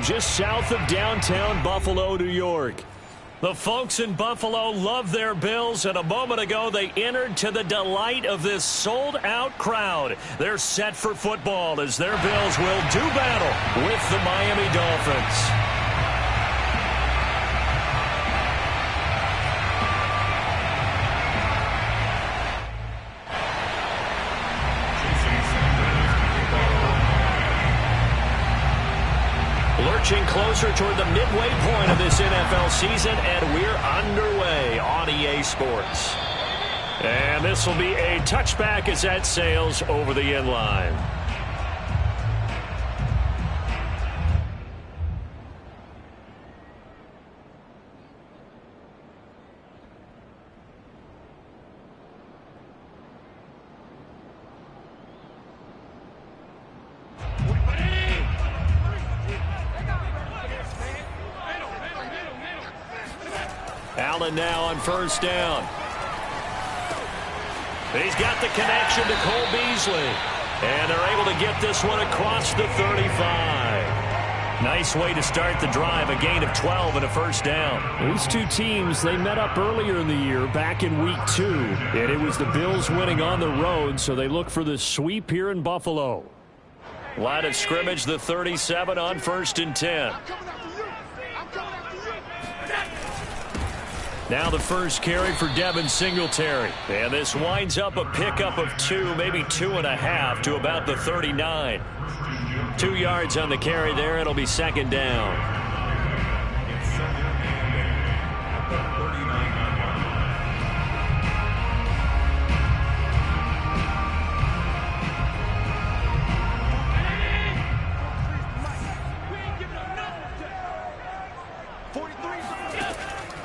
just south of downtown Buffalo, New York. The folks in Buffalo love their Bills, and a moment ago they entered to the delight of this sold-out crowd. They're set for football as their Bills will do battle with the Miami Dolphins. Lurching closer toward the midway point of this NFL season, and we're underway on EA Sports. And this will be a touchback as that sails over the end line. Allen now on first down. He's got the connection to Cole Beasley. And they're able to get this one across the 35. Nice way to start the drive. A gain of 12 and a first down. These two teams, they met up earlier in the year back in week 2. And it was the Bills winning on the road, so they look for the sweep here in Buffalo. Line of scrimmage, the 37 on first and 10. Now the first carry for Devin Singletary. And this winds up a pickup of 2, maybe 2.5 to about the 39. 2 yards on the carry there. It'll be second down.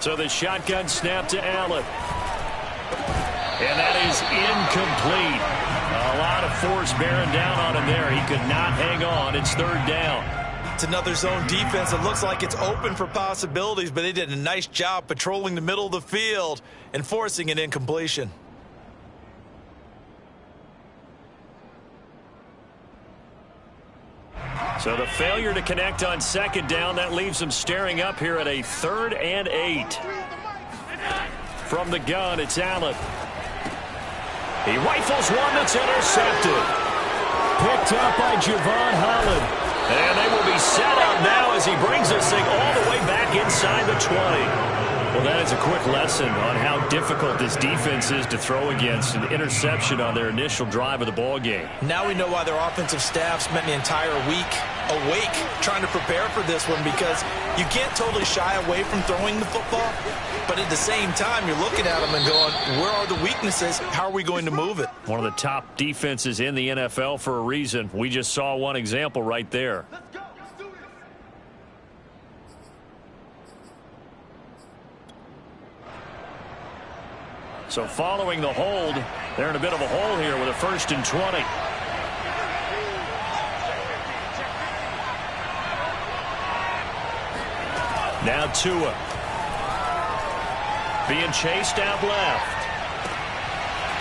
So the shotgun snap to Allen. And that is incomplete. A lot of force bearing down on him there. He could not hang on. It's third down. It's another zone defense. It looks like it's open for possibilities, but they did a nice job patrolling the middle of the field and forcing an incompletion. So the failure to connect on second down, that leaves them staring up here at a 3rd and 8. From the gun, it's Allen. He rifles one that's intercepted. Picked up by Javon Holland. And they will be set up now as he brings this thing all the way back inside the 20. Well, that is a quick lesson on how difficult this defense is to throw against. An interception on their initial drive of the ball game. Now we know why their offensive staff spent the entire week awake trying to prepare for this one, because you can't totally shy away from throwing the football, but at the same time you're looking at them and going, where are the weaknesses? How are we going to move it? One of the top defenses in the NFL for a reason. We just saw one example right there. So following the hold, they're in a bit of a hole here with a 1st and 20. Now Tua. Being chased out left.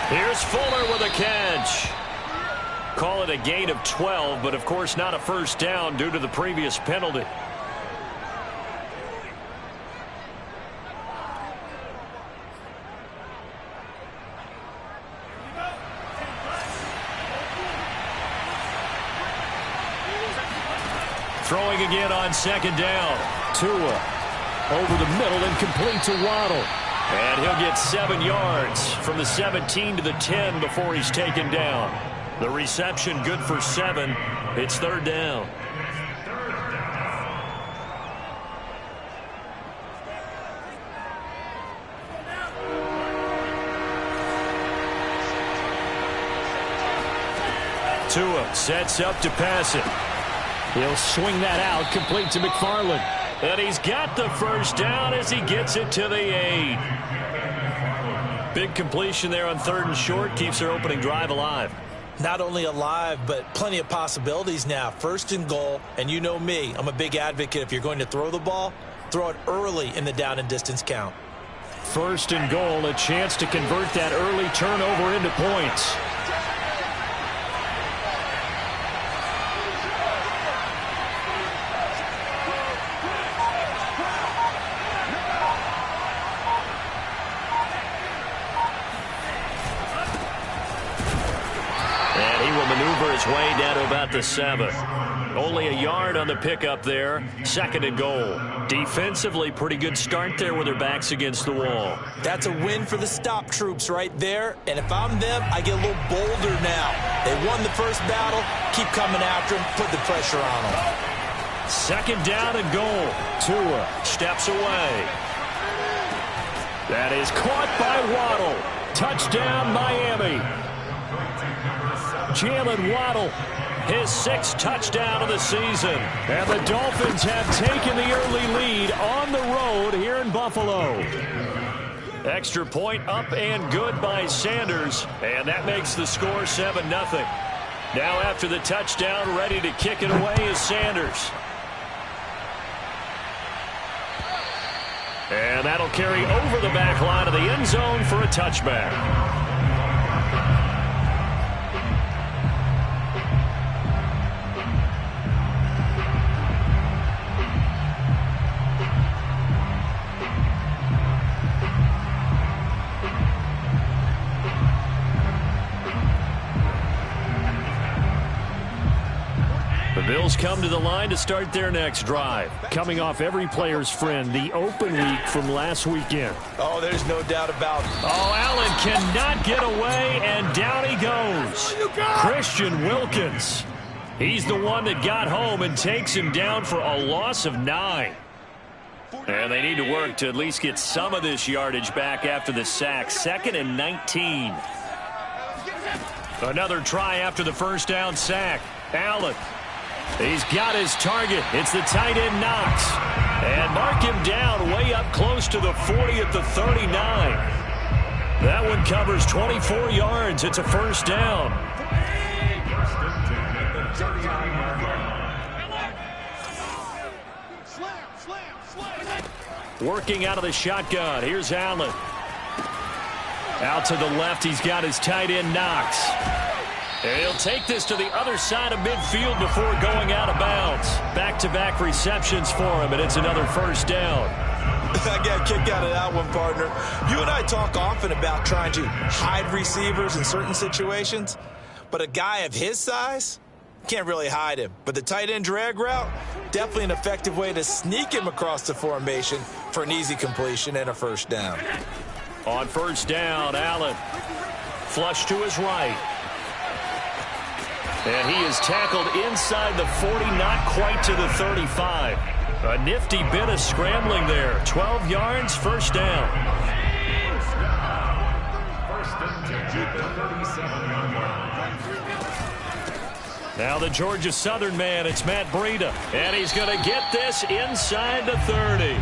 Here's Fuller with a catch. Call it a gain of 12, but of course not a first down due to the previous penalty. Throwing again on second down. Tua over the middle and complete to Waddle. And he'll get 7 yards from the 17 to the 10 before he's taken down. The reception good for 7. It's third down. Tua sets up to pass it. He'll swing that out, complete to McFarland. And he's got the first down as he gets it to the 8. Big completion there on 3rd and short. Keeps their opening drive alive. Not only alive, but plenty of possibilities now. 1st and goal, and you know me, I'm a big advocate. If you're going to throw the ball, throw it early in the down and distance count. 1st and goal, a chance to convert that early turnover into points. way down to about the 7. Only a yard on the pickup there. 2nd and goal. Defensively, pretty good start there with their backs against the wall. That's a win for the stop troops right there. And if I'm them, I get a little bolder now. They won the first battle. Keep coming after them. Put the pressure on them. 2nd down and goal. Tua steps away. That is caught by Waddle. Touchdown, Miami. Jalen Waddle, his 6th touchdown of the season. And the Dolphins have taken the early lead on the road here in Buffalo. Extra point up and good by Sanders. And that makes the score 7-0. Now after the touchdown, ready to kick it away is Sanders. And that'll carry over the back line of the end zone for a touchback. The Bills come to the line to start their next drive. Coming off every player's friend, the open week from last weekend. Oh, there's no doubt about it. Oh, Allen cannot get away, and down he goes. Christian Wilkins. He's the one that got home and takes him down for a loss of 9. And they need to work to at least get some of this yardage back after the sack. 2nd and 19. Another try after the first down sack. Allen. He's got his target. It's the tight end Knox. And mark him down way up close to the 40 at the 39. That one covers 24 yards. It's a first down. Working out of the shotgun. Here's Allen. Out to the left. He's got his tight end Knox. And he'll take this to the other side of midfield before going out of bounds. Back-to-back receptions for him, and it's another first down. I got a kick out of that one, partner. You and I talk often about trying to hide receivers in certain situations, but a guy of his size can't really hide him. But the tight end drag route, definitely an effective way to sneak him across the formation for an easy completion and a first down. On first down, Allen. Flush to his right. And he is tackled inside the 40, not quite to the 35. A nifty bit of scrambling there. 12 yards, first down. Now the Georgia Southern man, it's Matt Breida. And he's going to get this inside the 30.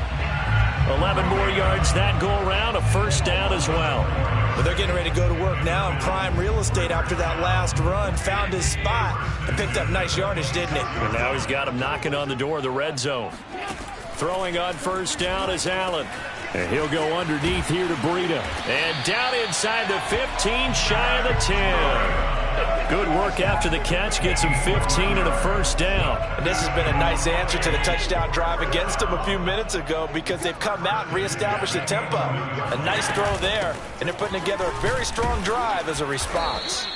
11 more yards that go around, a first down as well. But they're getting ready to go to work now in prime real estate after that last run. Found his spot and picked up nice yardage, didn't he? And now he's got him knocking on the door of the red zone. Throwing on first down is Allen. And he'll go underneath here to Breida. And down inside the 15, shy of the 10. Good work after the catch. Gets him 15 and a first down. And this has been a nice answer to the touchdown drive against them a few minutes ago because they've come out and reestablished the tempo. A nice throw there, and they're putting together a very strong drive as a response.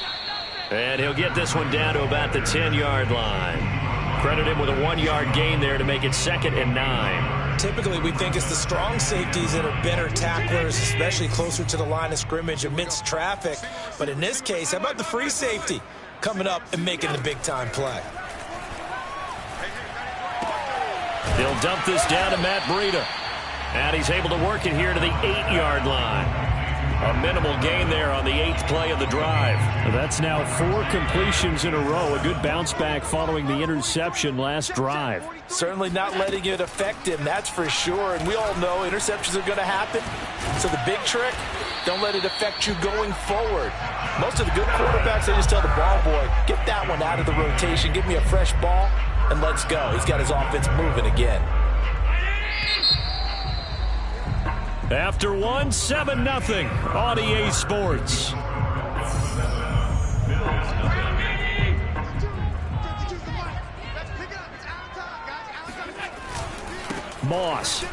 And he'll get this one down to about the 10-yard line. Credit him with a 1-yard gain there to make it 2nd and 9. Typically, we think it's the strong safeties that are better tacklers, especially closer to the line of scrimmage amidst traffic. But in this case, how about the free safety coming up and making the big-time play? They'll dump this down to Matt Breida. And he's able to work it here to the 8-yard line. A minimal gain there on the 8th play of the drive. That's now 4 completions in a row. A good bounce back following the interception last drive. Certainly not letting it affect him, that's for sure. And we all know interceptions are going to happen. So the big trick, don't let it affect you going forward. Most of the good quarterbacks, they just tell the ball boy, get that one out of the rotation, give me a fresh ball, and let's go. He's got his offense moving again. After one, 7-0 on EA Sports. Moss.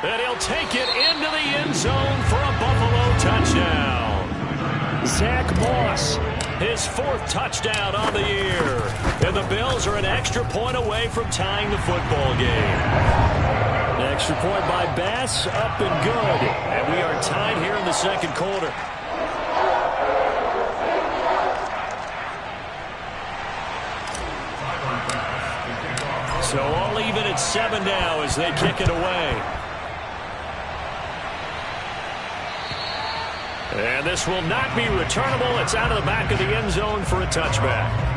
And he'll take it into the end zone for a Buffalo touchdown. Zach Moss his 4th touchdown on the year. And the Bills are an extra point away from tying the football game. An extra point by Bass, up and good. And we are tied here in the second quarter. So all even at 7 now as they kick it away. And this will not be returnable. It's out of the back of the end zone for a touchback.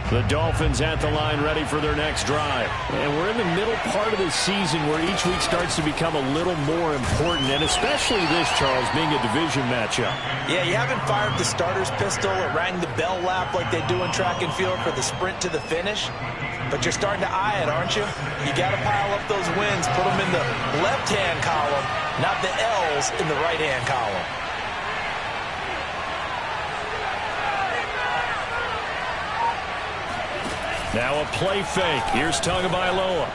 The Dolphins at the line ready for their next drive. And we're in the middle part of the season where each week starts to become a little more important, and especially this, Charles, being a division matchup. Yeah, you haven't fired the starter's pistol or rang the bell lap like they do in track and field for the sprint to the finish, but you're starting to eye it, aren't you? You got to pile up those wins, put them in the left-hand column, not the L's in the right-hand column. Now a play fake. Here's Tagovailoa.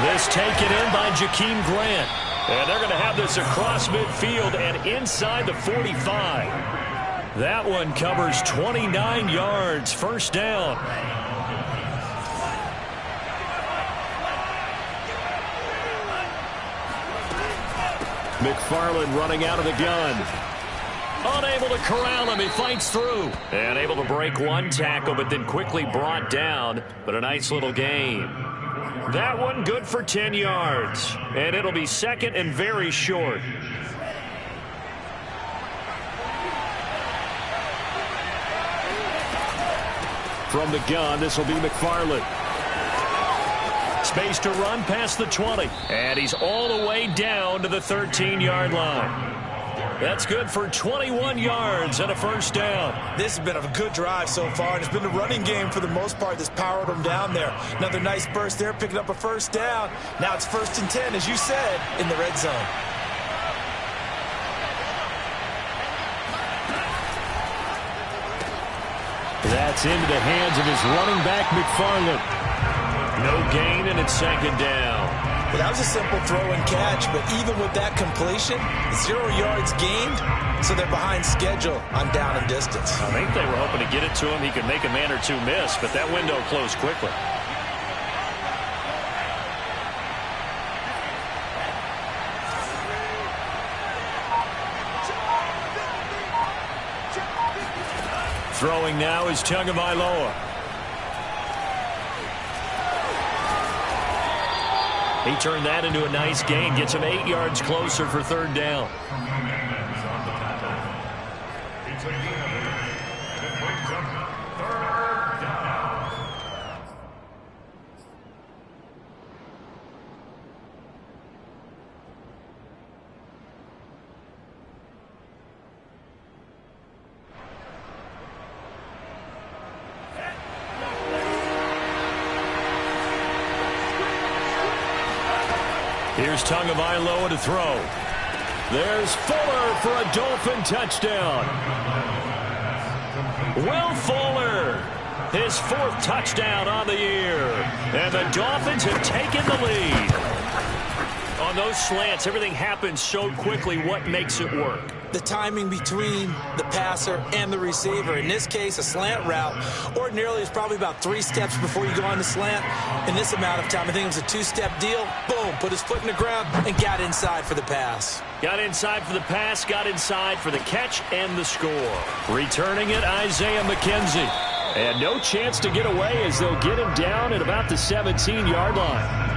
This taken in by Jakeem Grant. And they're going to have this across midfield and inside the 45. That one covers 29 yards. First down. McFarland running out of the gun. Unable to corral him. He fights through. And able to break one tackle, but then quickly brought down. But a nice little gain. That one good for 10 yards. And it'll be second and very short. From the gun, this will be McFarland. Space to run past the 20. And he's all the way down to the 13-yard line. That's good for 21 yards and a first down. This has been a good drive so far, and it's been the running game for the most part that's powered them down there. Another nice burst there, picking up a first down. Now it's 1st and 10, as you said, in the red zone. That's into the hands of his running back, McFarland. No gain, and it's second down. Well, that was a simple throw and catch, but even with that completion, 0 yards gained, so they're behind schedule on down and distance. I think they were hoping to get it to him. He could make a man or two miss, but that window closed quickly. Throwing now is Tagovailoa. He turned that into a nice gain, gets him 8 yards closer for third down. Here's Tagovailoa to throw. There's Fuller for a Dolphin touchdown. Will Fuller, his 4th touchdown on the year. And the Dolphins have taken the lead. On those slants, everything happens so quickly. What makes it work? The timing between the passer and the receiver. In this case, a slant route ordinarily is probably about 3 steps before you go on the slant. In this amount of time, I think it was a 2-step deal. Boom, put his foot in the ground and got inside for the pass. Got inside for the pass, got inside for the catch and the score. Returning it, Isaiah McKenzie. And no chance to get away as they'll get him down at about the 17-yard line.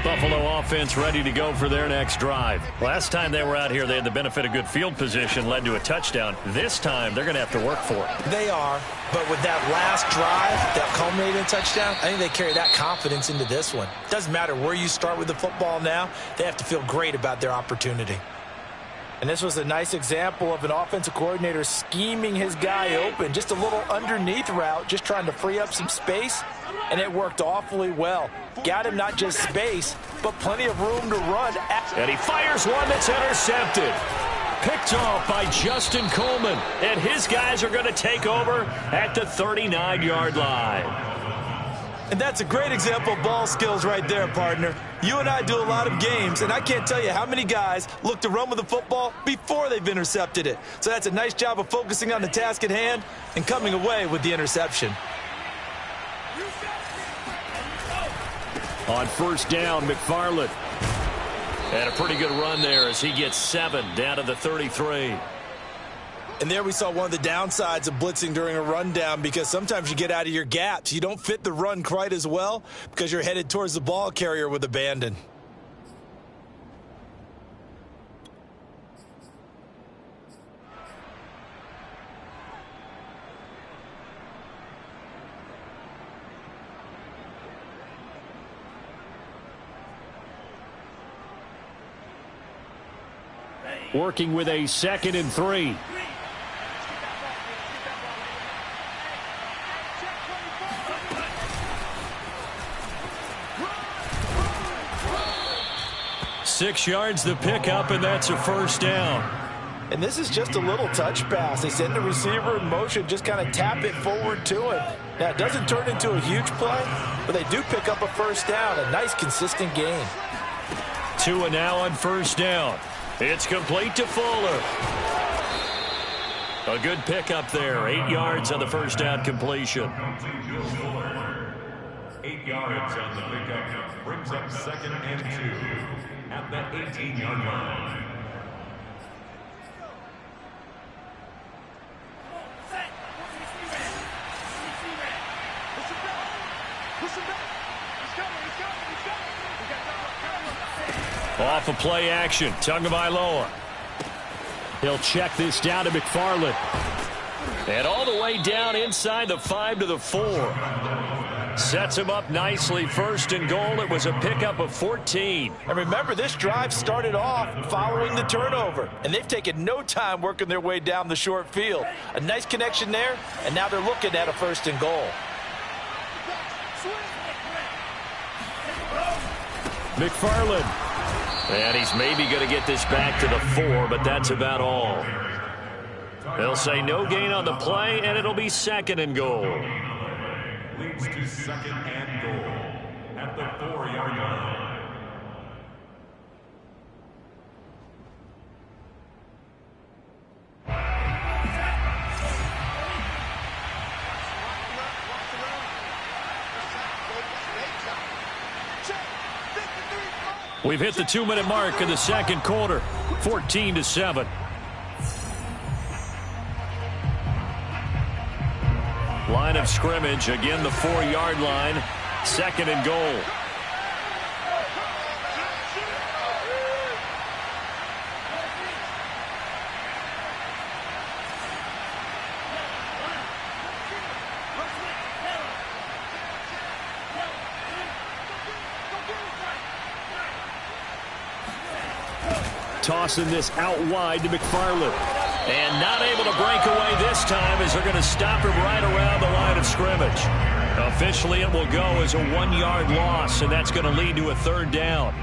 Buffalo offense ready to go for their next drive. Last time they were out here, they had the benefit of good field position, led to a touchdown. This time, they're going to have to work for it. They are, but with that last drive that culminated in a touchdown, I think they carry that confidence into this one. Doesn't matter where you start with the football now, they have to feel great about their opportunity. And this was a nice example of an offensive coordinator scheming his guy open. Just a little underneath route, just trying to free up some space, and it worked awfully well. Got him not just space, but plenty of room to run. And he fires one that's intercepted. Picked off by Justin Coleman. And his guys are going to take over at the 39-yard line. And that's a great example of ball skills right there, partner. You and I do a lot of games, and I can't tell you how many guys look to run with the football before they've intercepted it. So that's a nice job of focusing on the task at hand and coming away with the interception. On first down, McFarland. And a pretty good run there as he gets 7 down to the 33. And there we saw one of the downsides of blitzing during a rundown, because sometimes you get out of your gaps. You don't fit the run quite as well because you're headed towards the ball carrier with abandon. Working with a 2nd and 3. Six yards the pickup, and that's a first down. And this is just a little touch pass. They send the receiver in motion, just kind of tap it forward to him. Now, it doesn't turn into a huge play, but they do pick up a first down. A nice, consistent gain. Tua now on first down. It's complete to Fuller. A good pickup there. 8 yards on the first down completion. 8 yards on the pickup. Brings up 2nd and 2 at the 18-yard line. Off of play action, Tagovailoa. He'll check this down to McFarland. And all the way down inside the 5 to the 4. Sets him up nicely. First and goal. It was a pickup of 14. And remember, this drive started off following the turnover, and they've taken no time working their way down the short field. A nice connection there, and now they're looking at a first and goal. McFarland. And he's maybe going to get this back to the 4, but that's about all. They'll say no gain on the play, and it'll be 2nd and goal. Leads to 2nd and goal at the 4-yard line. We've hit the 2-minute mark in the second quarter. 14-7. Line of scrimmage, again the 4-yard line. 2nd and goal. Tossing this out wide to McFarland. And not able to break away this time as they're going to stop him right around the line of scrimmage. Officially, it will go as a 1-yard loss, and that's going to lead to a 3rd down.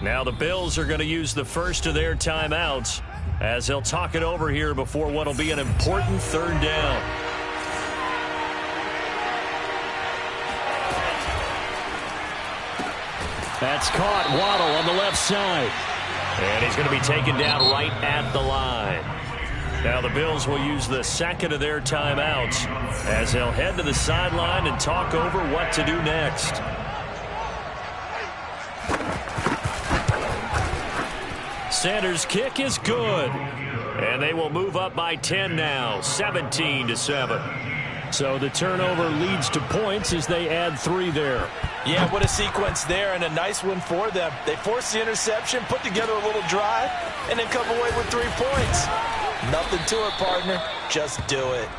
Now the Bills are going to use the first of their timeouts as they'll talk it over here before what will be an important 3rd down. That's caught. Waddle on the left side. And he's going to be taken down right at the line. Now the Bills will use the 2nd of their timeouts as they'll head to the sideline and talk over what to do next. Sanders' kick is good. And they will move up by 10 now, 17-7. So the turnover leads to points as they add 3 there. Yeah, what a sequence there, and a nice one for them. They force the interception, put together a little drive, and then come away with 3 points. Nothing to it, partner. Just do it.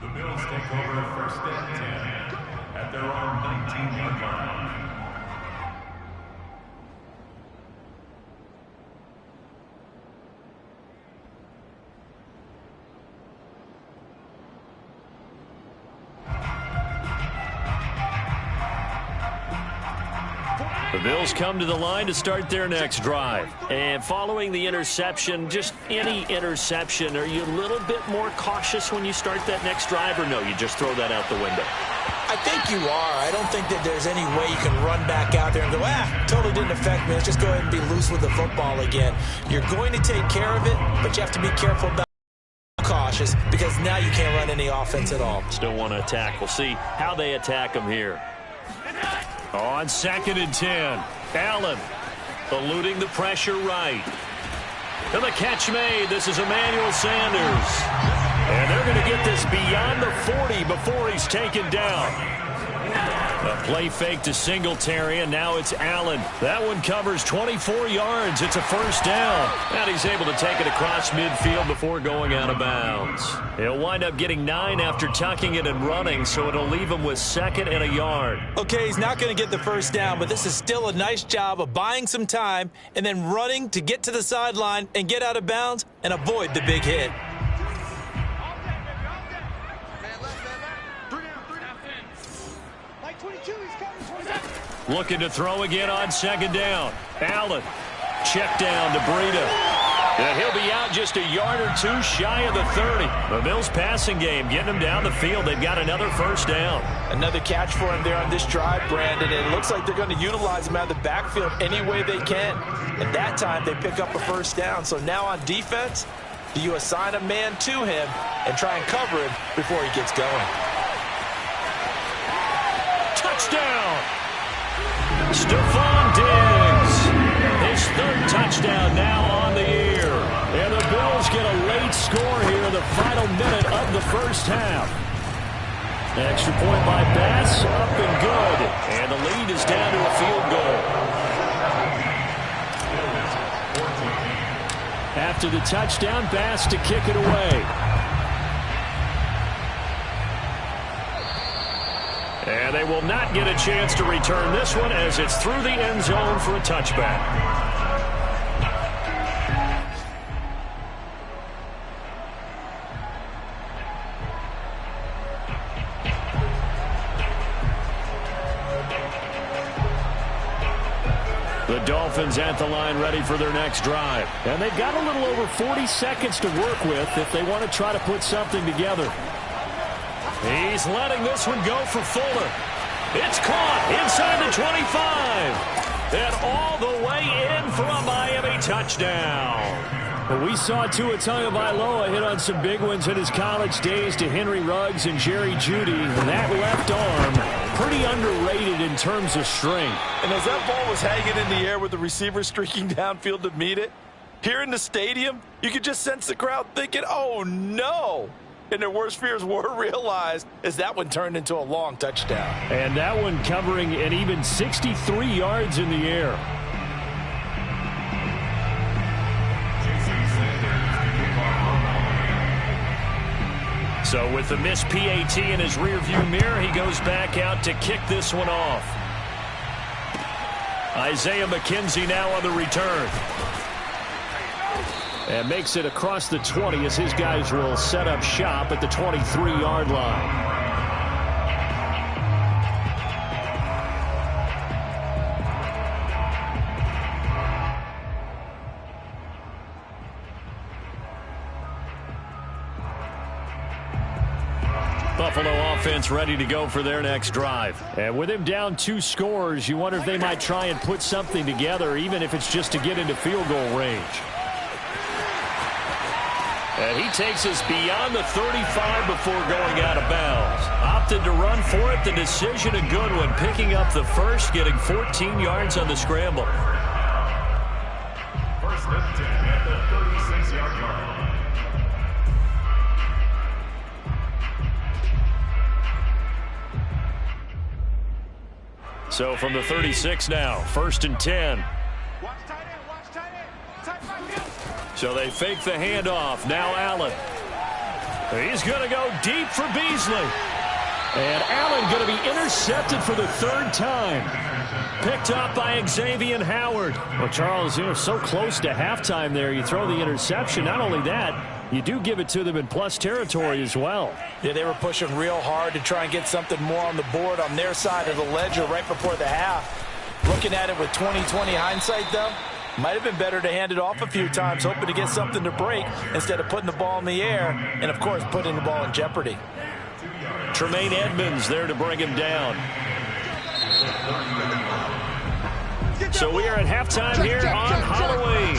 The Bills take over 1st and 10 at their own 19-yard line. The Bills come to the line to start their next drive. And following the interception, just any interception, are you a little bit more cautious when you start that next drive, or no, you just throw that out the window? I think you are. I don't think that there's any way you can run back out there and go, totally didn't affect me. Let's just go ahead and be loose with the football again. You're going to take care of it, but you have to be careful about cautious because now you can't run any offense at all. Still want to attack. We'll see how they attack them here. On 2nd and 10, Allen eluding the pressure right. And the catch made. This is Emmanuel Sanders. And they're going to get this beyond the 40 before he's taken down. A play fake to Singletary, and now it's Allen. That one covers 24 yards. It's a first down. And he's able to take it across midfield before going out of bounds. He'll wind up getting 9 after tucking it and running, so it'll leave him with 2nd and a yard. Okay, he's not going to get the first down, but this is still a nice job of buying some time and then running to get to the sideline and get out of bounds and avoid the big hit. Looking to throw again on 2nd down. Allen, check down to Breida. And he'll be out just a yard or 2 shy of the 30. The Bills passing game getting him down the field. They've got another first down. Another catch for him there on this drive, Brandon. It looks like they're going to utilize him out of the backfield any way they can. And that time they pick up a first down. So now on defense, do you assign a man to him and try and cover him before he gets going? Touchdown! Stephon Diggs, his 3rd touchdown now on the year. And the Bills get a late score here in the final minute of the first half. Extra point by Bass, up and good. And the lead is down to a field goal. After the touchdown, Bass to kick it away. And they will not get a chance to return this one as it's through the end zone for a touchback. The Dolphins at the line ready for their next drive. And they've got a little over 40 seconds to work with if they want to try to put something together. He's letting this one go for Fuller. It's caught inside the 25. And all the way in for a Miami touchdown. Well, we saw Tua Tagovailoa hit on some big ones in his college days to Henry Ruggs and Jerry Jeudy. And that left arm, pretty underrated in terms of strength. And as that ball was hanging in the air with the receiver streaking downfield to meet it, here in the stadium, you could just sense the crowd thinking, oh, no. And their worst fears were realized as that one turned into a long touchdown. And that one covering an even 63 yards in the air. So with the missed PAT in his rearview mirror, he goes back out to kick this one off. Isaiah McKenzie now on the return. And makes it across the 20 as his guys will set up shop at the 23-yard line. Buffalo offense ready to go for their next drive. And with him down 2 scores, you wonder if they might try and put something together, even if it's just to get into field goal range. And he takes us beyond the 35 before going out of bounds. Opted to run for it. The decision a good one. Picking up the first, getting 14 yards on the scramble. First and 10 at the 36-yard line. So from the 36 now, 1st and 10. So they fake the handoff. Now Allen. He's going to go deep for Beasley. And Allen going to be intercepted for the 3rd time. Picked up by Xavier Howard. Well, Charles, so close to halftime there. You throw the interception. Not only that, you do give it to them in plus territory as well. Yeah, they were pushing real hard to try and get something more on the board on their side of the ledger right before the half. Looking at it with 20/20 hindsight, though, might have been better to hand it off a few times, hoping to get something to break instead of putting the ball in the air and, of course, putting the ball in jeopardy. Tremaine Edmonds there to bring him down. So we are at halftime here on Halloween.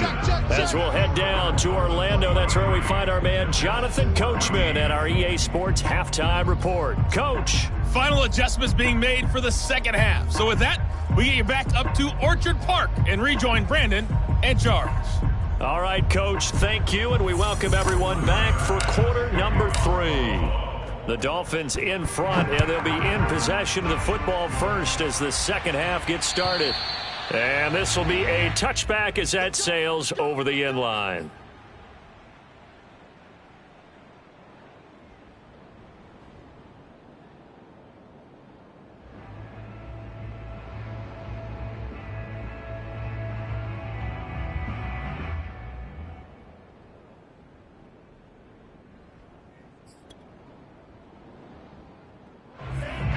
As we'll head down to Orlando, that's where we find our man Jonathan Coachman at our EA Sports Halftime Report. Coach. Final adjustments being made for the second half. So with that, we get you back up to Orchard Park and rejoin Brandon and Charles. All right, Coach, thank you, and we welcome everyone back for quarter number 3. The Dolphins in front, and they'll be in possession of the football first as the second half gets started. And this will be a touchback as that sails over the end line.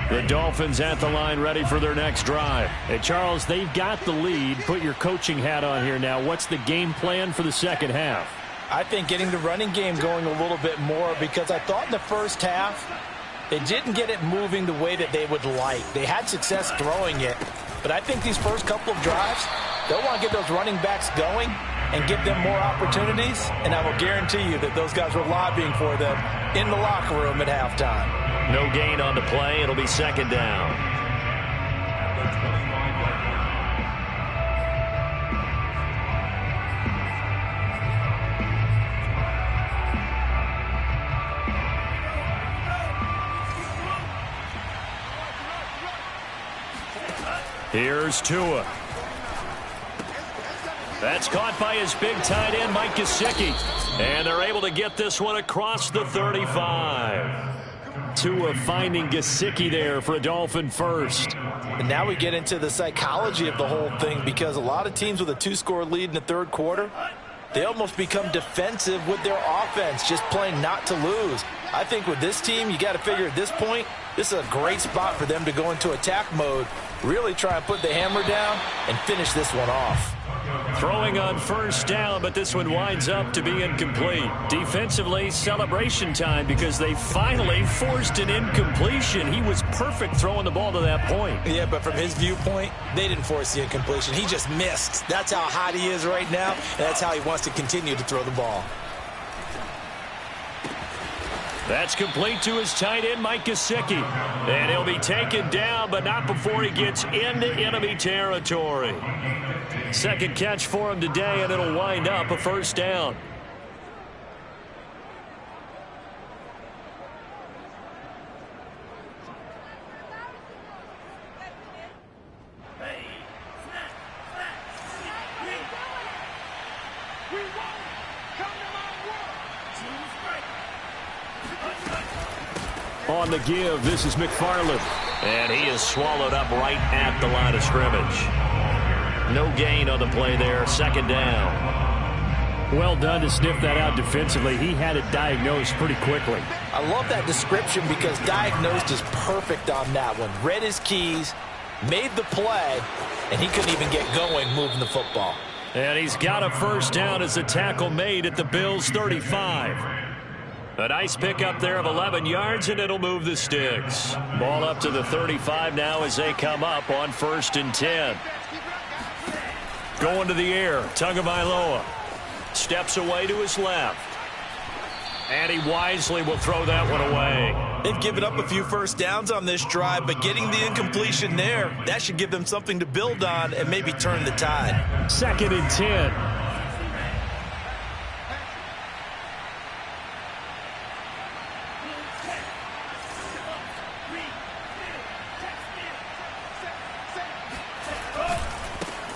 The Dolphins at the line ready for their next drive. Hey, Charles, they've got the lead. Put your coaching hat on here now. What's the game plan for the second half? I think getting the running game going a little bit more, because I thought in the first half they didn't get it moving the way that they would like. They had success throwing it, but I think these first couple of drives, they'll want to get those running backs going and give them more opportunities, and I will guarantee you that those guys were lobbying for them in the locker room at halftime. No gain on the play. It'll be second down. Here's Tua. That's caught by his big tight end, Mike Gesicki. And they're able to get this one across the 35. Tua finding Gesicki there for a Dolphin first. And now we get into the psychology of the whole thing, because a lot of teams with a 2-score lead in the third quarter, they almost become defensive with their offense, just playing not to lose. I think with this team, you got to figure at this point, this is a great spot for them to go into attack mode, really try and put the hammer down and finish this one off. Throwing on first down, but this one winds up to be incomplete. Defensively, celebration time, because they finally forced an incompletion. He was perfect throwing the ball to that point. Yeah, but from his viewpoint, they didn't force the incompletion. He just missed. That's how hot he is right now, and that's how he wants to continue to throw the ball. That's complete to his tight end, Mike Gesicki. And he'll be taken down, but not before he gets into enemy territory. Second catch for him today, and it'll wind up a first down. On the give, this is McFarland. And he is swallowed up right at the line of scrimmage. No gain on the play there. Second down. Well done to sniff that out defensively. He had it diagnosed pretty quickly. I love that description, because diagnosed is perfect on that one. Read his keys, made the play, and he couldn't even get going moving the football. And he's got a first down as the tackle made at the Bills' 35. A nice pickup there of 11 yards, and it'll move the sticks. Ball up to the 35 now as they come up on 1st and 10. Going to the air, Tagovailoa steps away to his left. And he wisely will throw that one away. They've given up a few first downs on this drive, but getting the incompletion there, that should give them something to build on and maybe turn the tide. 2nd and 10.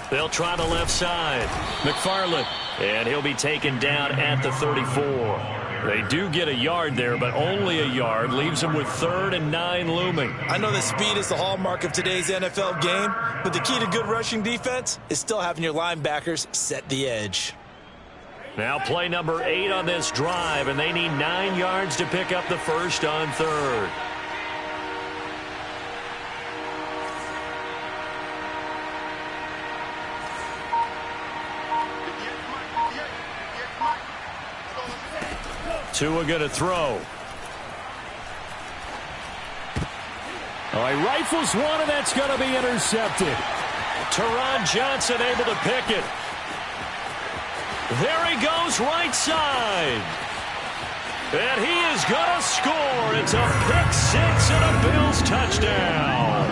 They'll try the left side. McFarland. And he'll be taken down at the 34. They do get a yard there, but only a yard. Leaves them with 3rd and 9 looming. I know that speed is the hallmark of today's NFL game, but the key to good rushing defense is still having your linebackers set the edge. Now play number 8 on this drive, and they need 9 yards to pick up the first on 3rd. Tua going to throw. All right, rifles one, and that's going to be intercepted. Teron Johnson able to pick it. There he goes, right side. And he is going to score. It's a pick six and a Bills touchdown.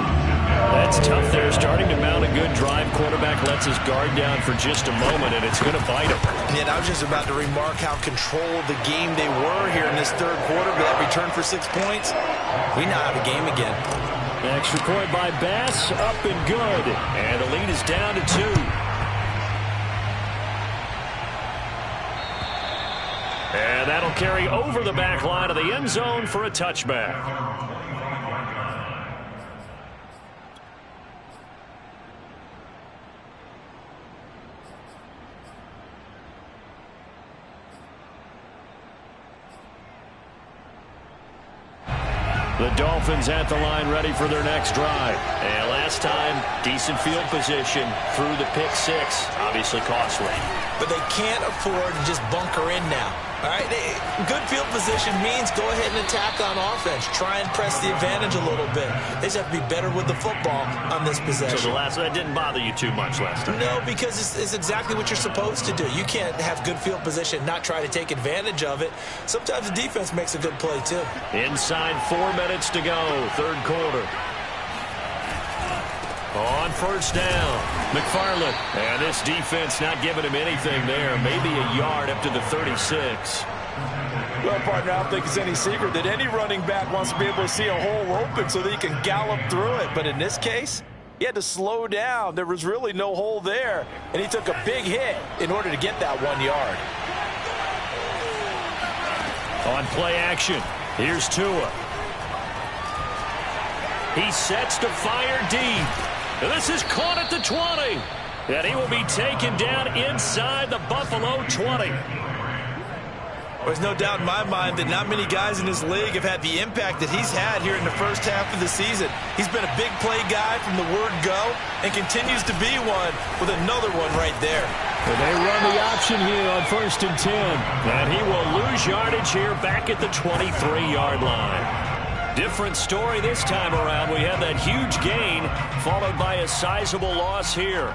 That's tough there, starting to mount a good drive. Quarterback lets his guard down for just a moment, and it's going to bite him. Yeah, I was just about to remark how controlled the game they were here in this third quarter, but that return for 6 points, we now have a game again. Extra point by Bass, up and good. And the lead is down to 2. And that'll carry over the back line of the end zone for a touchback. The Dolphins at the line ready for their next drive. And last time, decent field position through the pick six. Obviously costly. But they can't afford to just bunker in now. All right, good field position means go ahead and attack on offense. Try and press the advantage a little bit. They just have to be better with the football on this possession. So that didn't bother you too much last time? No, because it's exactly what you're supposed to do. You can't have good field position, not try to take advantage of it. Sometimes the defense makes a good play, too. Inside 4 minutes to go, third quarter. On first down, McFarland. And this defense not giving him anything there. Maybe a yard up to the 36. Well, partner, I don't think it's any secret that any running back wants to be able to see a hole open so that he can gallop through it. But in this case, he had to slow down. There was really no hole there. And he took a big hit in order to get that 1 yard. On play action, here's Tua. He sets to fire deep. And this is caught at the 20. And he will be taken down inside the Buffalo 20. There's no doubt in my mind that not many guys in this league have had the impact that he's had here in the first half of the season. He's been a big play guy from the word go and continues to be one with another one right there. And they run the option here on 1st and 10. And he will lose yardage here back at the 23-yard line. Different story this time around. We have that huge gain followed by a sizable loss here.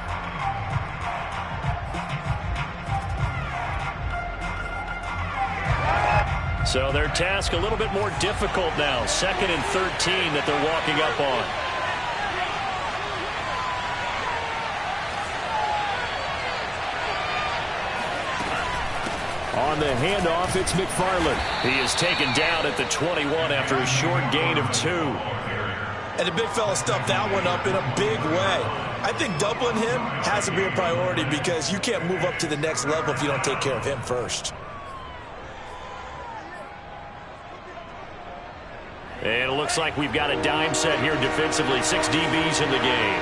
So their task a little bit more difficult now. 2nd and 13 that they're walking up on. On the handoff, it's McFarland. He is taken down at the 21 after a short gain of 2. And the big fella stuffed that one up in a big way. I think doubling him has to be a priority because you can't move up to the next level if you don't take care of him first. And it looks like we've got a dime set here defensively. 6 DBs in the game.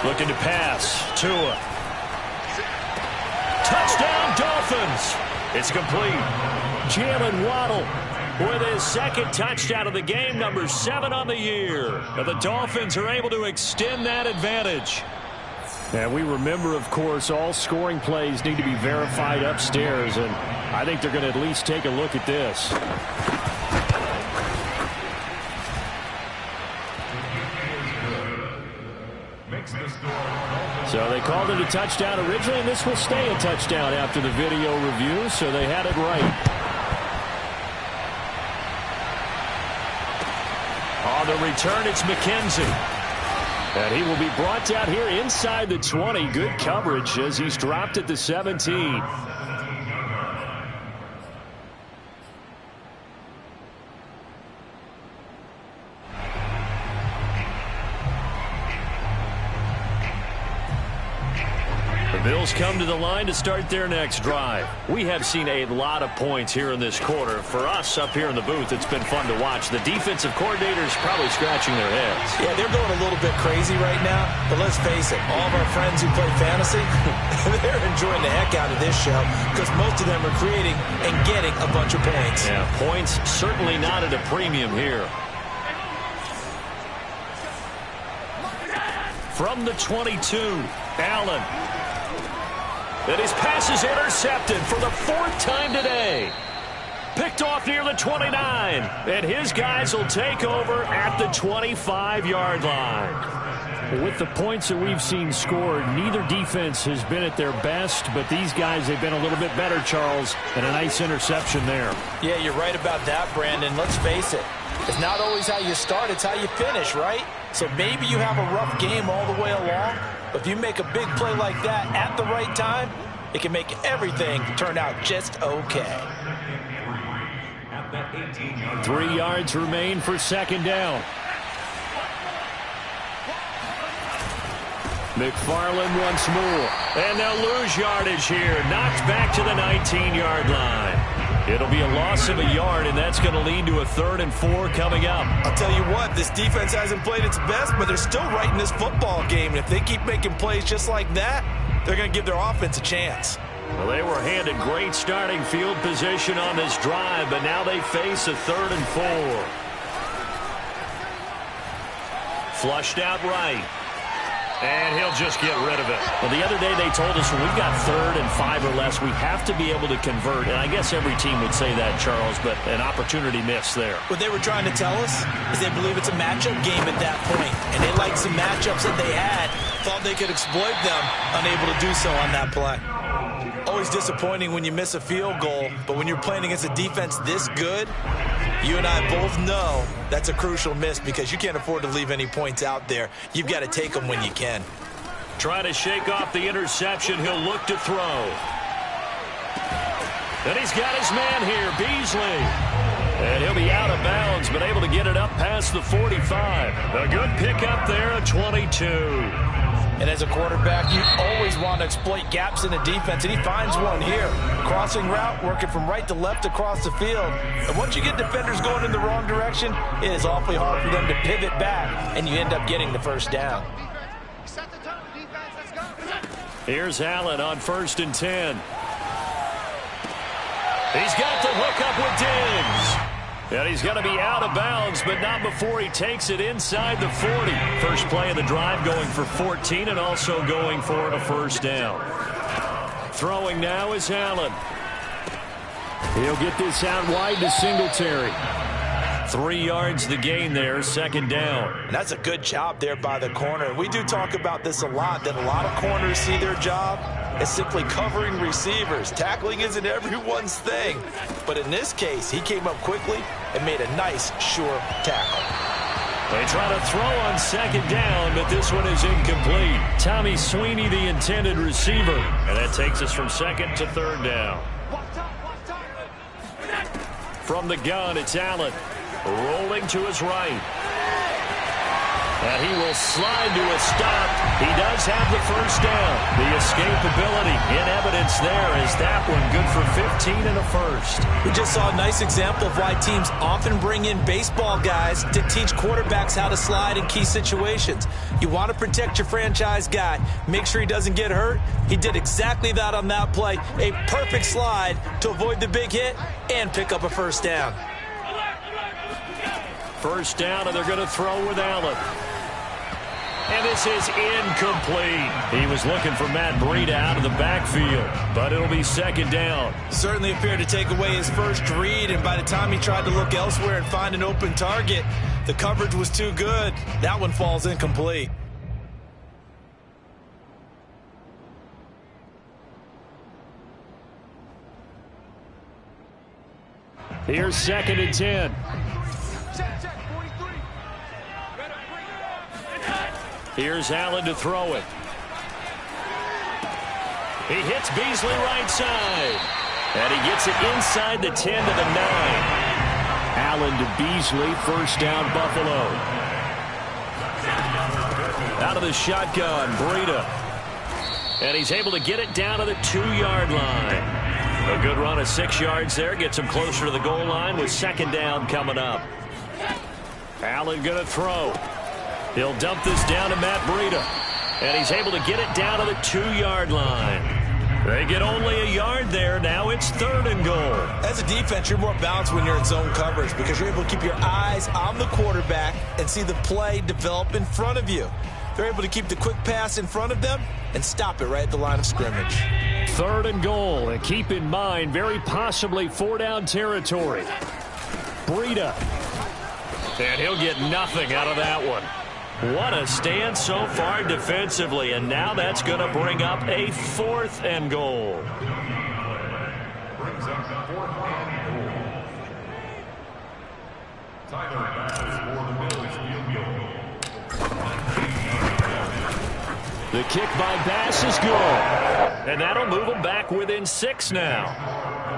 Looking to pass. Tua. Touchdown, Dolphins. It's complete. Jalen Waddle with his 2nd touchdown of the game, number 7 on the year. And the Dolphins are able to extend that advantage. And we remember, of course, all scoring plays need to be verified upstairs, and I think they're going to at least take a look at this. So they called it a touchdown originally, and this will stay a touchdown after the video review, so they had it right. On the return, it's McKenzie. And he will be brought down here inside the 20. Good coverage as he's dropped at the 17. Bills come to the line to start their next drive. We have seen a lot of points here in this quarter. For us up here in the booth, it's been fun to watch. The defensive coordinators probably scratching their heads. Yeah, they're going a little bit crazy right now. But let's face it, all of our friends who play fantasy, they're enjoying the heck out of this show because most of them are creating and getting a bunch of points. Yeah, points certainly not at a premium here. From the 22, Allen. And his pass is intercepted for the 4th time today. Picked off near the 29. And his guys will take over at the 25-yard line. With the points that we've seen scored, neither defense has been at their best, but these guys have been a little bit better, Charles, and a nice interception there. Yeah, you're right about that, Brandon. Let's face it. It's not always how you start, it's how you finish, right? So maybe you have a rough game all the way along, but if you make a big play like that at the right time, it can make everything turn out just okay. 3 yards remain for 2nd down. McFarland once more. And they'll lose yardage here. Knocked back to the 19-yard line. It'll be a loss of a yard, and that's going to lead to a 3rd and 4 coming up. I'll tell you what, this defense hasn't played its best, but they're still right in this football game. And if they keep making plays just like that, they're going to give their offense a chance. Well, they were handed great starting field position on this drive, but now they face a 3rd and 4. Flushed out right. And he'll just get rid of it. Well, the other day they told us when we've got 3rd and 5 or less, we have to be able to convert. And I guess every team would say that, Charles, but an opportunity missed there. What they were trying to tell us is they believe it's a matchup game at that point. And they liked some matchups that they had, thought they could exploit them, unable to do so on that play. Always disappointing when you miss a field goal, but when you're playing against a defense this good, you and I both know that's a crucial miss because you can't afford to leave any points out there. You've got to take them when you can. Try to shake off the interception. He'll look to throw. And he's got his man here, Beasley. And he'll be out of bounds, but able to get it up past the 45. A good pickup there at 22. And as a quarterback, you always want to exploit gaps in the defense, and he finds one here. Crossing route, working from right to left across the field. And once you get defenders going in the wrong direction, it is awfully hard for them to pivot back, and you end up getting the 1st down. Here's Allen on 1st and 10. He's got the hook up with Diggs. And he's going to be out of bounds, but not before he takes it inside the 40. First play of the drive going for 14 and also going for a 1st down. Throwing now is Allen. He'll get this out wide to Singletary. 3 yards the gain there, 2nd down. And that's a good job there by the corner. We do talk about this a lot, that a lot of corners see their job as simply covering receivers. Tackling isn't everyone's thing. But in this case, he came up quickly and made a nice, sure tackle. They try to throw on 2nd down, but this one is incomplete. Tommy Sweeney, the intended receiver. And that takes us from 2nd to 3rd down. From the gun, it's Allen. Rolling to his right. And he will slide to a stop. He does have the 1st down. The escapability in evidence there is that one good for 15 and a 1st. We just saw a nice example of why teams often bring in baseball guys to teach quarterbacks how to slide in key situations. You want to protect your franchise guy. Make sure he doesn't get hurt. He did exactly that on that play. A perfect slide to avoid the big hit and pick up a 1st down. 1st down, and they're going to throw with Allen. And this is incomplete. He was looking for Matt Breida out of the backfield, but it'll be 2nd down. Certainly appeared to take away his first read, and by the time he tried to look elsewhere and find an open target, the coverage was too good. That one falls incomplete. Here's 2nd and 10. Here's Allen to throw it. He hits Beasley right side. And he gets it inside the 10 to the 9. Allen to Beasley, 1st down Buffalo. Out of the shotgun, Breida. And he's able to get it down to the 2-yard line. A good run of 6 yards there. Gets him closer to the goal line with 2nd down coming up. Allen going to throw. He'll dump this down to Matt Breida. And he's able to get it down to the 2-yard line. They get only a yard there. Now it's 3rd and goal. As a defense, you're more balanced when you're in zone coverage because you're able to keep your eyes on the quarterback and see the play develop in front of you. They're able to keep the quick pass in front of them and stop it right at the line of scrimmage. 3rd and goal, and keep in mind, very possibly 4-down territory. Breida. And he'll get nothing out of that one. What a stand so far defensively, and now that's going to bring up a 4th and goal. Brings up 4th and goal. Tyler Bass for the Bills field goal. The kick by Bass is good. And that'll move him back within 6 now.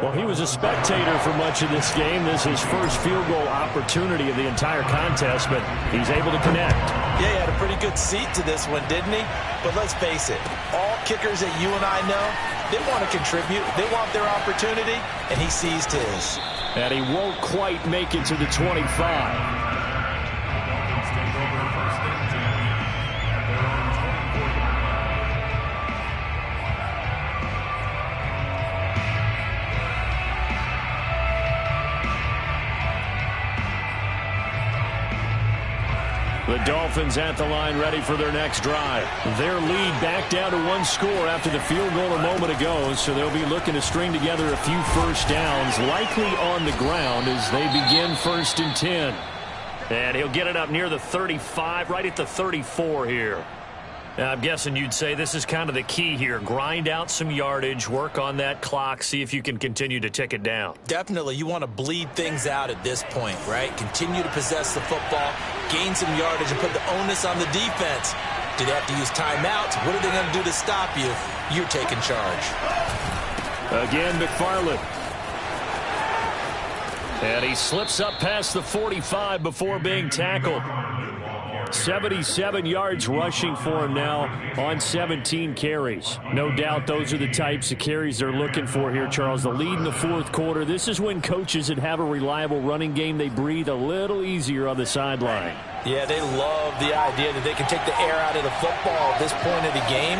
Well, he was a spectator for much of this game. This is his first field goal opportunity of the entire contest, but he's able to connect. Yeah, he had a pretty good seat to this one, didn't he? But let's face it, all kickers that you and I know, they want to contribute. They want their opportunity, and he seized his. And he won't quite make it to the 25. The Dolphins at the line ready for their next drive. Their lead back down to 1 score after the field goal a moment ago, so they'll be looking to string together a few first downs, likely on the ground as they begin 1st and 10. And he'll get it up near the 35, right at the 34 here. Now, I'm guessing you'd say this is kind of the key here. Grind out some yardage, work on that clock, see if you can continue to tick it down. Definitely, you want to bleed things out at this point, right? Continue to possess the football, gain some yardage, and put the onus on the defense. Do they have to use timeouts? What are they going to do to stop you if you're taking charge? Again, McFarland. And he slips up past the 45 before being tackled. 77 yards rushing for him now on 17 carries. No doubt those are the types of carries they're looking for here, Charles. The lead in the 4th quarter. This is when coaches that have a reliable running game, they breathe a little easier on the sideline. Yeah, they love the idea that they can take the air out of the football at this point of the game.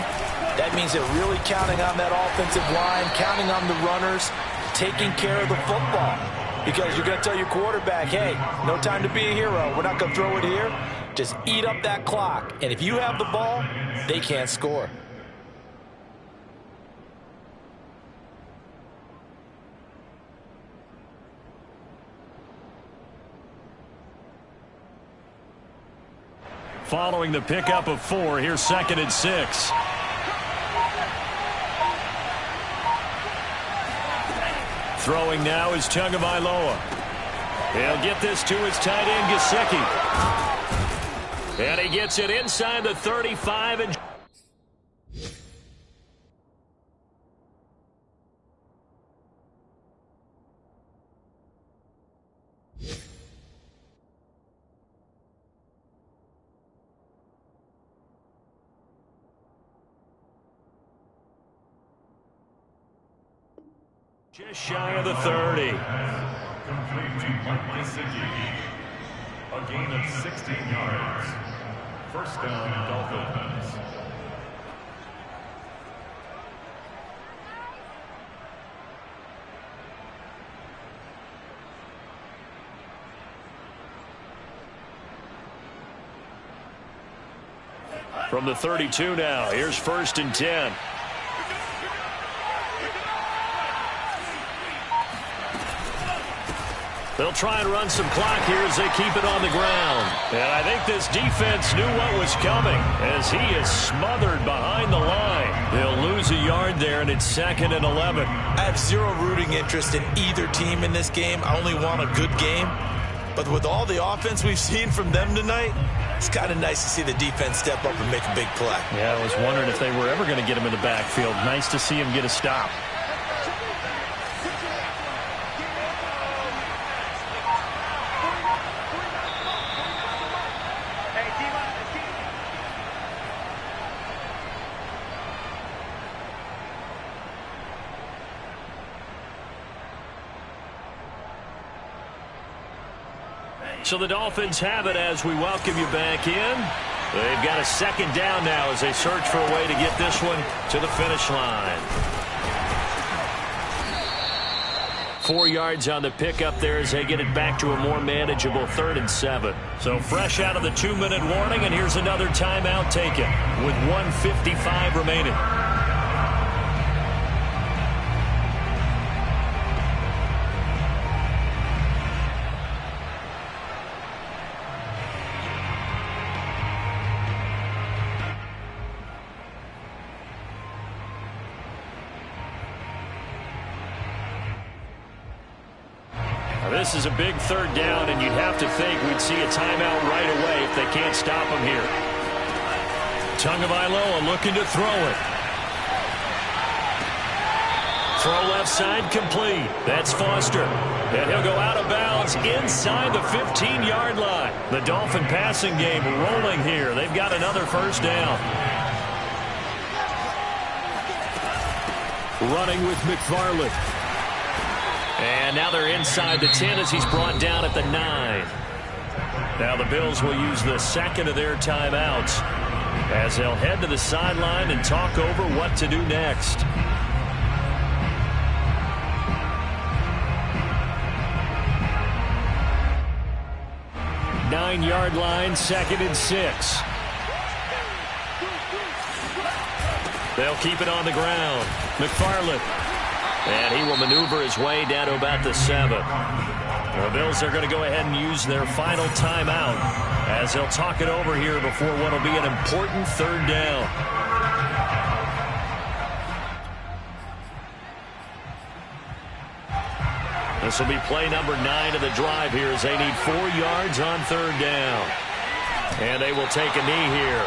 That means they're really counting on that offensive line, counting on the runners, taking care of the football. Because you're going to tell your quarterback, hey, no time to be a hero. We're not going to throw it here. Just eat up that clock. And if you have the ball, they can't score. Following the pickup of 4, here's 2nd and 6. Throwing now is Tagovailoa. He'll get this to his tight end, Gesicki. And he gets it inside the 35 and just shy of the 30. Complete to Mike Gesicki. A gain of 16 yards. 1st down, Dolphins. From the 32 now, here's 1st and 10. They'll try and run some clock here as they keep it on the ground. And I think this defense knew what was coming as he is smothered behind the line. They'll lose a yard there, and it's 2nd and 11. I have zero rooting interest in either team in this game. I only want a good game. But with all the offense we've seen from them tonight, it's kind of nice to see the defense step up and make a big play. Yeah, I was wondering if they were ever going to get him in the backfield. Nice to see him get a stop. So the Dolphins have it as we welcome you back in. They've got a 2nd down now as they search for a way to get this one to the finish line. 4 yards on the pickup there as they get it back to a more manageable 3rd and 7. So fresh out of the 2-minute warning, and here's another timeout taken with 1:55 remaining. This is a big 3rd down, and you'd have to think we'd see a timeout right away if they can't stop him here. Tagovailoa looking to throw it. Throw left side complete. That's Foster. And he'll go out of bounds inside the 15-yard line. The Dolphin passing game rolling here. They've got another 1st down. Running with McFarland. And now they're inside the 10 as he's brought down at the 9. Now the Bills will use the 2nd of their timeouts as they'll head to the sideline and talk over what to do next. Nine-yard line, 2nd and 6. They'll keep it on the ground. McFarland. And he will maneuver his way down to about the 7. The Bills are going to go ahead and use their final timeout as they'll talk it over here before what will be an important 3rd down. This will be play number 9 of the drive here as they need 4 yards on 3rd down. And they will take a knee here.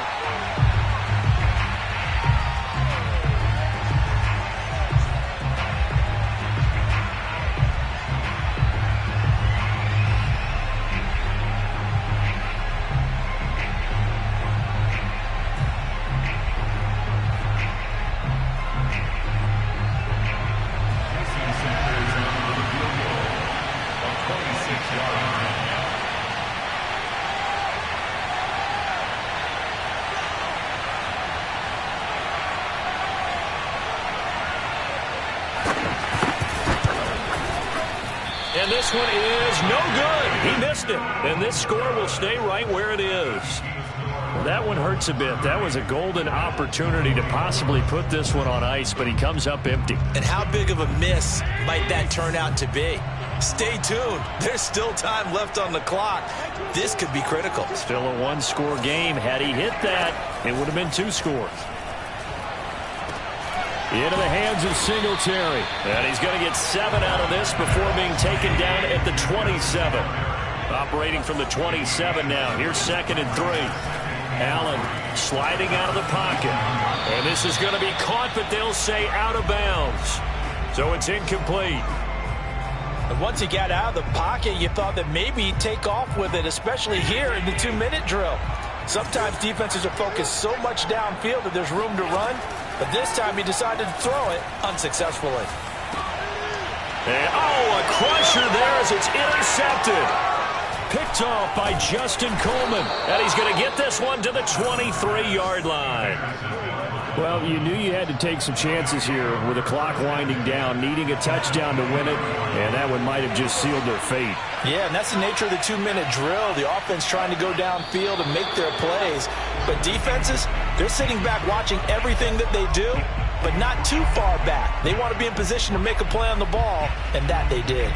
And this one is no good. He missed it. And this score will stay right where it is. Well, that one hurts a bit. That was a golden opportunity to possibly put this one on ice, but he comes up empty. And how big of a miss might that turn out to be? Stay tuned. There's still time left on the clock. This could be critical. Still a 1-score game. Had he hit that, it would have been 2 scores. Into the hands of Singletary. And he's going to get 7 out of this before being taken down at the 27. Operating from the 27 now. Here's 2nd and 3. Allen sliding out of the pocket. And this is going to be caught, but they'll say out of bounds. So it's incomplete. And once he got out of the pocket, you thought that maybe he'd take off with it, especially here in the 2-minute drill. Sometimes defenses are focused so much downfield that there's room to run. But this time he decided to throw it unsuccessfully. And, a crusher there as it's intercepted. Picked off by Justin Coleman. And he's going to get this one to the 23-yard line. Well, you knew you had to take some chances here with the clock winding down, needing a touchdown to win it, and that one might have just sealed their fate. Yeah, and that's the nature of the 2-minute drill. The offense trying to go downfield and make their plays. But defenses, they're sitting back watching everything that they do, but not too far back. They want to be in position to make a play on the ball, and that they did.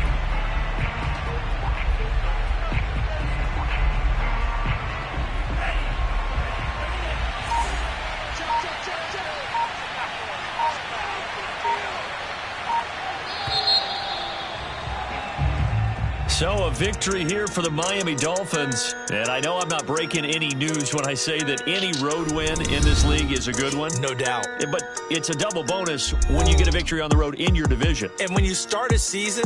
So a victory here for the Miami Dolphins. And I know I'm not breaking any news when I say that any road win in this league is a good one. No doubt. But it's a double bonus when you get a victory on the road in your division. And when you start a season